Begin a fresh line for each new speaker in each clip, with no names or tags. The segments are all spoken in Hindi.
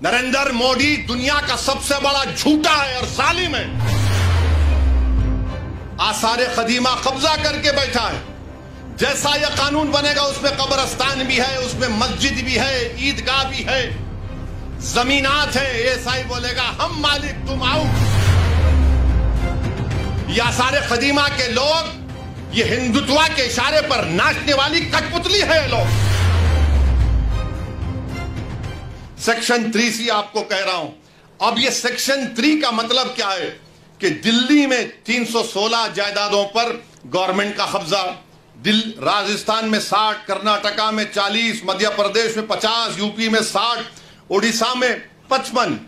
नरेंद्र मोदी दुनिया का सबसे बड़ा झूठा है और जालिम है। आसारे कदीमा कब्जा करके बैठा है। जैसा यह कानून बनेगा उसमें कब्रिस्तान भी है, उसमें मस्जिद भी है, ईदगाह भी है, जमीनात है। एएसआई बोलेगा हम मालिक तुम आओ। ये आसारे कदीमा के लोग ये हिंदुत्व के इशारे पर नाचने वाली कठपुतली है लोग। सेक्शन 3C आपको कह रहा हूं। अब ये सेक्शन 3 का मतलब क्या है कि दिल्ली में 316 जायदादों पर गवर्नमेंट का कब्जा, राजस्थान में 60, कर्नाटका में 40, मध्य प्रदेश में 50, यूपी में 60, उड़ीसा में 55।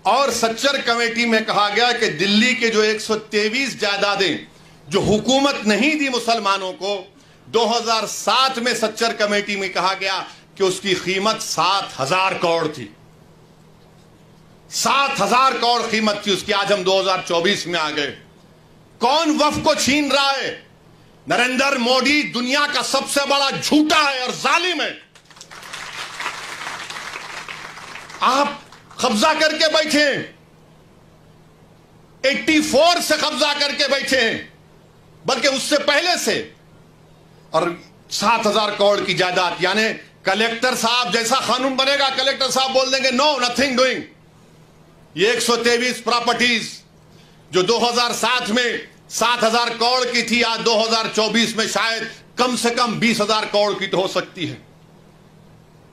और सच्चर कमेटी में कहा गया कि दिल्ली के जो 123 जायदादें जो हुकूमत नहीं दी मुसलमानों को, 2007 में सच्चर कमेटी में कहा गया कि उसकी कीमत 7,000 करोड़ थी। 7,000 करोड़ कीमत थी उसकी। आज हम 2024 में आ गए। कौन वक्फ को छीन रहा है? नरेंद्र मोदी दुनिया का सबसे बड़ा झूठा है और जालिम है। आप कब्जा करके बैठे हैं, 84 से कब्जा करके बैठे हैं, बल्कि उससे पहले से। और 7,000 करोड़ की जायदाद, यानी कलेक्टर साहब जैसा कानून बनेगा, कलेक्टर साहब बोल देंगे नो नथिंग डूइंग। ये 123 प्रॉपर्टीज जो 2007 में 7,000 करोड़ की थी, आज 2024 में शायद कम से कम 20,000 करोड़ की तो हो सकती है।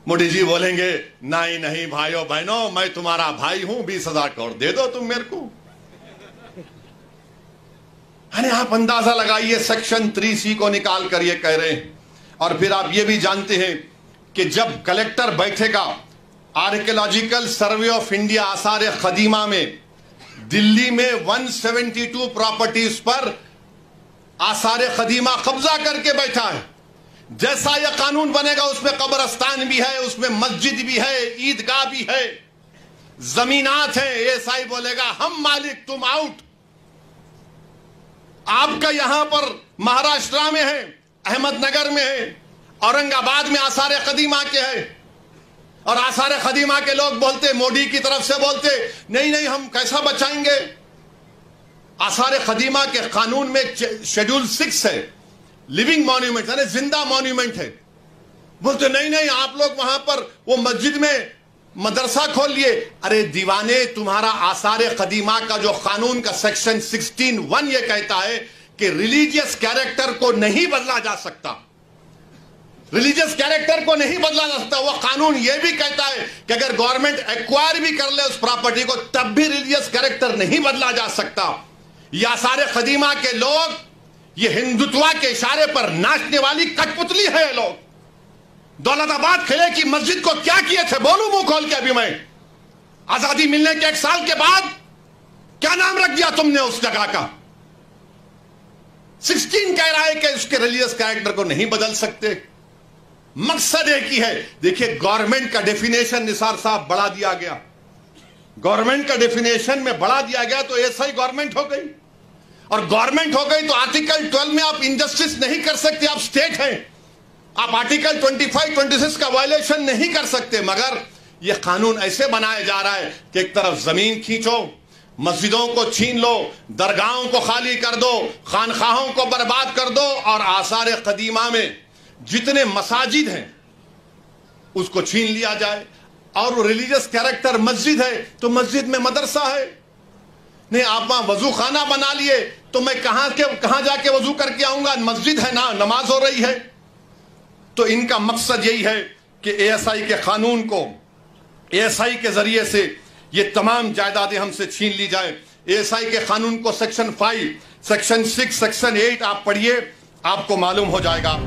मोदी जी बोलेंगे नहीं नहीं भाइयों बहनों, मैं तुम्हारा भाई हूं, 20,000 करोड़ दे दो तुम मेरे को। अरे आप अंदाजा लगाइए, सेक्शन 3C को निकाल कर ये कह रहे हैं। और फिर आप ये भी जानते हैं कि जब कलेक्टर बैठेगा आर्कियोलॉजिकल सर्वे ऑफ इंडिया आसारे कदीमा में, दिल्ली में 172 प्रॉपर्टीज पर आसारे कदीमा कब्जा करके बैठा है। जैसा यह कानून बनेगा उसमें कब्रिस्तान भी है, उसमें मस्जिद भी है, ईदगाह भी है, जमीनात है। एएसआई बोलेगा हम मालिक तुम आउट। आपका यहां पर महाराष्ट्र में है, अहमदनगर में है, औरंगाबाद में आसारे कदीमा के है। और आसारे कदीमा के लोग बोलते, मोदी की तरफ से बोलते नहीं नहीं हम कैसा बचाएंगे। आसारे कदीमा के कानून में शेड्यूल 6 है, लिविंग मॉन्यूमेंट यानी जिंदा मॉन्यूमेंट है। बोलते नहीं नहीं आप लोग वहां पर वो मस्जिद में मदरसा खोल लिए। अरे दीवाने, तुम्हारा आसारे कदीमा का जो कानून का सेक्शन 16(1) ये कहता है कि रिलीजियस कैरेक्टर को नहीं बदला जा सकता। रिलीजियस कैरेक्टर को नहीं बदला जा सकता। वो कानून ये भी कहता है कि अगर गवर्नमेंट एक्वायर भी कर ले उस प्रॉपर्टी को, तब भी रिलीजियस कैरेक्टर नहीं बदला जा सकता। ये आसारे कदीमा के लोग ये हिंदुत्व के इशारे पर नाचने वाली कठपुतली है लोग। दौलताबाद किले की मस्जिद को क्या किए थे बोलूं मुंह खोल के? अभी मैं आजादी मिलने के 1 साल के बाद क्या नाम रख दिया तुमने उस जगह का? 16 कह रहा है कि उसके रिलीजियस कैरेक्टर को नहीं बदल सकते। मकसद एक ही है। देखिए गवर्नमेंट का डेफिनेशन निसार साहब बढ़ा दिया गया। गवर्नमेंट का डेफिनेशन में बढ़ा दिया गया तो ऐसा ही गवर्नमेंट हो गई। और गवर्नमेंट हो गई तो आर्टिकल 12 में आप इंजस्टिस नहीं कर सकते, आप स्टेट हैं। आप आर्टिकल 25, 26 का वायलेशन नहीं कर सकते। मगर यह कानून ऐसे बनाया जा रहा है कि एक तरफ जमीन खींचो, मस्जिदों को छीन लो, दरगाहों को खाली कर दो, खानखाहों को बर्बाद कर दो, और आसारे कदीमा में जितने मसाजिद हैं उसको छीन लिया जाए। और वो रिलीजियस कैरेक्टर मस्जिद है तो मस्जिद में मदरसा है। नहीं आप वहां वजू खाना बना लिए तो मैं कहां जाके वजू करके आऊंगा? मस्जिद है ना, नमाज हो रही है। तो इनका मकसद यही है कि एएसआई के कानून को, एएसआई के जरिए से ये तमाम जायदादें हमसे छीन ली जाए। एएसआई के कानून को सेक्शन 5, सेक्शन 6, सेक्शन 8 आप पढ़िए, आपको मालूम हो जाएगा।